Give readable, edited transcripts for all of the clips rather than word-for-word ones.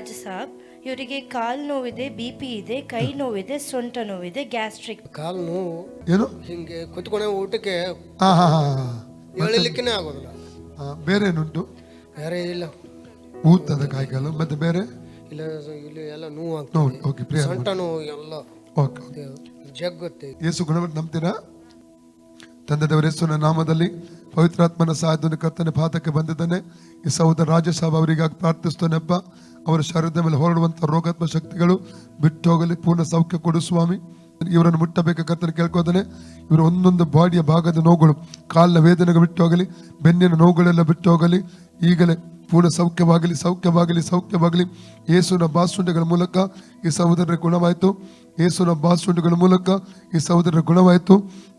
ರಾಜ ಸಾಬ್, ಇವರಿಗೆ ಕಾಲು ನೋವಿದೆ, BP ಇದೆ, ಕೈ ನೋವಿದೆ, ಸೊಂಟ ನೋವಿದೆ, ಗ್ಯಾಸ್ಟ್ರಿಕ್. ಕಾಲು ನೋವು ಏನು ಹಿಂಗೆ ಕುತ್ಕೊಂಡೆ ಊಟಕ್ಕೆ ಹಾ ಹಾ ಹಾ ಹೇಳಿಲಿಕ್ಕೇ ಆಗೋದಿಲ್ಲ. ಬೇರೆ ಏನುಂಟು? ಬೇರೆ ಇಲ್ಲ, ಊತದ ಕಾಯಿಕಾಲು ಮತ್ತೆ ಬೇರೆ ಇಲ್ಲ ಇಲ್ಲಿ ಎಲ್ಲ ನೋವು ನೋವು. ಆಗ್ತದೆ, ಓಕೆ ಪ್ರಿಯ ಸೊಂಟ ನೋವು ಎಲ್ಲ ಓಕೆ. ಜಗ್ಗುತ್ತೆ. ಯೇಸು ಗುಣವನ್ನು ನಂಬ್ತೀರಾ? ತಂದೆ ದೇವರ ಯೇಸುವಿನ ನಾಮದಲ್ಲಿ ಪವಿತ್ರಾತ್ಮನ ಸಹಾಯದಿಂದ ಕರ್ತನ ಪಾದಕ್ಕೆ ಬಂದಿದ್ದಾನೆ. ಈ ಸಹೋದರ ರಾಜ ಸಾಬ್ ಅವರಿಗಾಗಿ ಪ್ರಾರ್ಥಿಸ್ತೇನೆಪ್ಪ. ಅವರ ಶರೀರದ ಮೇಲೆ ಹೊರಡುವಂಥ ರೋಗಾತ್ಮ ಶಕ್ತಿಗಳು ಬಿಟ್ಟು ಹೋಗಲಿ, ಪೂರ್ಣ ಸೌಖ್ಯ ಕೊಡು ಸ್ವಾಮಿ. ಇವರನ್ನು ಮುಟ್ಟಬೇಕು ಕರ್ತನ ಕೇಳ್ಕೋತಾನೆ. ಇವರ ಒಂದೊಂದು ಬಾಡಿಯ ಭಾಗದ ನೋವುಗಳು, ಕಾಲಿನ ವೇದನೆಗಳು ಬಿಟ್ಟು ಹೋಗಲಿ, ಬೆನ್ನಿನ ನೋವುಗಳೆಲ್ಲ ಬಿಟ್ಟು ಹೋಗಲಿ. ಈಗಲೇ ಪೂರ್ಣ ಸೌಖ್ಯವಾಗಲಿ, ಸೌಖ್ಯವಾಗಲಿ, ಸೌಖ್ಯವಾಗಲಿ. ಯೇಸುವಿನ ಬಾಸುಂಡೆಗಳ ಮೂಲಕ ಈ ಸಹೋದರರ ಗುಣವಾಯಿತು. ಯೇಸುವಿನ ಬಾಸುಂಡೆಗಳ ಮೂಲಕ ಈ ಸಹೋದರರ ಗುಣವಾಯಿತು.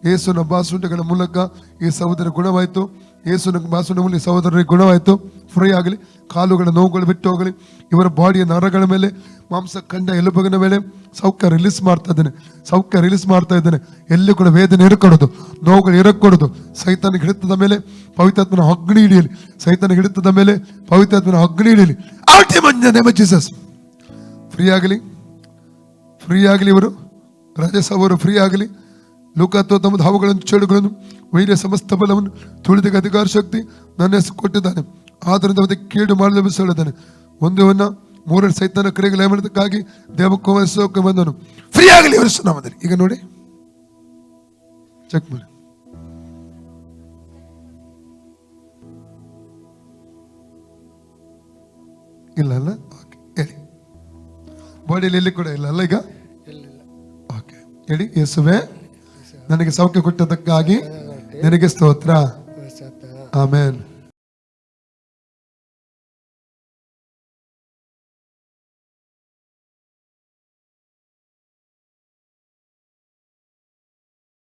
ಯೇಸುವಿನ ಬಾಸುಂಡೆಗಳ ಮೂಲಕ ಈ ಸಹೋದರ ಗುಣವಾಯಿತು. ಯೇಸುವಿನ ಬಾಸುಂಡೆ ಮೂಲಕ ಈ ಸಹೋದರರಿಗೆ ಗುಣವಾಯಿತು. ಫ್ರೀ ಆಗಲಿ, ಕಾಲುಗಳ ನೋವುಗಳು ಬಿಟ್ಟು ಹೋಗಲಿ. ಇವರ ಬಾಡಿಯ ನರಗಳ ಮೇಲೆ, ಮಾಂಸ ಕಂಡ ಎಲುಬುಗಳ ಮೇಲೆ ಸೌಖ್ಯ ರಿಲೀಸ್ ಮಾಡ್ತಾ ಇದ್ದೇನೆ, ಸೌಖ್ಯ ರಿಲೀಸ್ ಮಾಡ್ತಾ ಇದ್ದೇನೆ. ಎಲ್ಲಿ ಕೂಡ ವೇದನೆ ಇರಕೊಡೋದು, ನೋವುಗಳು ಇರಕೊಡೋದು. ಸೈತಾನಿಗೆ ಹಿಡಿತದ ಮೇಲೆ ಪವಿತ್ರಾತ್ಮನ ಅಗ್ನಿ ಹಿಡಿಯಲಿ, ಸೈತಾನಿಗೆ ಹಿಡಿತದ ಮೇಲೆ ಪವಿತ್ರಾತ್ಮನ ಅಗ್ನಿ ಹಿಡಿಯಲಿ. ಜೀಸಸ್ ಫ್ರೀ ಆಗಲಿ, ಫ್ರೀ ಆಗಲಿ. ಇವರು ರಾಜಸಭವರು ಫ್ರೀ ಆಗಲಿ. ಲೋಕತ್ವ ತಮ್ಮದು ಹಾವುಗಳನ್ನು, ಚೇಳುಗಳನ್ನು, ವೈರ್ಯ ಸಮಸ್ತ ಬಲವನ್ನು, ತುಳಿದಕ್ಕೆ ಅಧಿಕಾರ ಶಕ್ತಿ ನನ್ನ ಹೆಸರು ಕೊಟ್ಟಿದ್ದಾನೆ. ಆದ್ದರಿಂದ ಅದಕ್ಕೆ ಕೇಡು ಮಾಡಲು ಬಿಸಿಳಿದ್ದಾನೆ. ಒಂದವನ್ನ ಮೂರನೇ ಸೈತಾನ ಕ್ರಿಯೆಗೆ ಲಯ ಮಾಡೋದಕ್ಕಾಗಿ ದೇವಕ್ಕೆ ಬಂದನು. ಫ್ರೀ ಆಗಲಿ ಇವರು ನಾಮದಲ್ಲಿ. ಈಗ ನೋಡಿ, ಚೆಕ್ ಮಾಡಿ. ಇಲ್ಲ ಅಲ್ಲ? ಓಕೆ, ಹೇಳಿ. ಬಾಡಿಯಲ್ಲಿ ಎಲ್ಲಿ ಕೂಡ ಇಲ್ಲ ಅಲ್ಲ ಈಗ? ಓಕೆ, ಹೇಳಿ. ಯೇಸುವೆ, ನನಗೆ ಸೌಖ್ಯ ಕೊಟ್ಟದಕ್ಕಾಗಿ ನಿನಗೆ ಸ್ತೋತ್ರ. ಆಮೆನ್.